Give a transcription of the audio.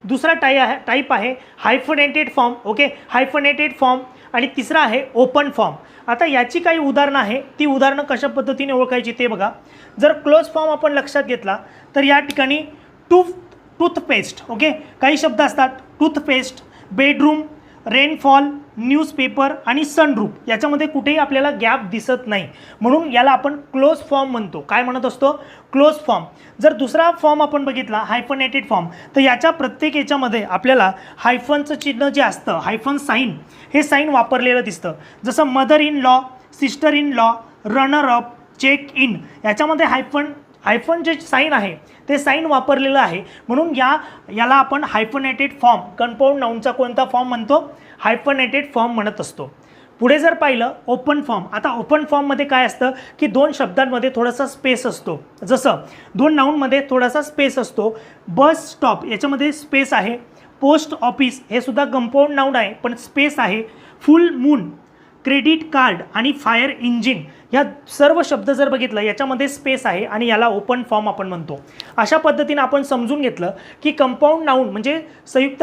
दुसरा टाईप आहे hyphenated form. Okay, hyphenated form. आणि तिसरा आहे ओपन फॉर्म. आता याची काही उदाहरणं आहे, ती उदाहरणं कशा पद्धतीने ओळखायची ते बघा. जर क्लोज फॉर्म आपण लक्षात घेतला तर या ठिकाणी टूथपेस्ट. ओके, काही शब्द असतात टूथपेस्ट, बेडरूम, रेनफॉल, न्यूजपेपर आणि सनरूफ. याच्यामध्ये कुठेही आपल्याला गॅप दिसत नाही, म्हणून याला आपण क्लोज फॉर्म म्हणतो. काय म्हणत असतो? Close form. जर दुसरा फॉर्म आपण बघितला हायफनेटेड फॉर्म, तर याच्या प्रत्येक याच्यामध्ये आपल्याला हायफनचं चिन्ह जे असतं, हायफन साईन, हे साईन वापरलेलं दिसतं. जसं mother in law, sister in law, runner up, check in, याच्यामध्ये हायफन जे साईन आहे ते साईन वापरलेलं आहे, म्हणून याला आपण हायफनेटेड फॉर्म, कंपाऊंड नाऊनचा कोणता फॉर्म म्हणतो? हायफनेटेड फॉर्म म्हणत असतो. पुढे जर पाहिलं ओपन फॉर्म. आता ओपन फॉर्ममध्ये काय असतं की दोन शब्दांमध्ये थोडासा स्पेस असतो. जसं दोन नाऊनमध्ये थोडासा स्पेस असतो. बस स्टॉप याच्यामध्ये स्पेस आहे. पोस्ट ऑफिस हे सुद्धा कंपाऊंड नाऊन आहे पण स्पेस आहे. फुल मून, क्रेडिट कार्ड आणि फायर इंजिन या सर्व शब्द जर बघितलं याच्यामध्ये स्पेस आहे आणि याला ओपन फॉर्म आपण म्हणतो. अशा पद्धतीने आपण समजून घेतलं की कंपाऊंड नाऊन म्हणजे संयुक्त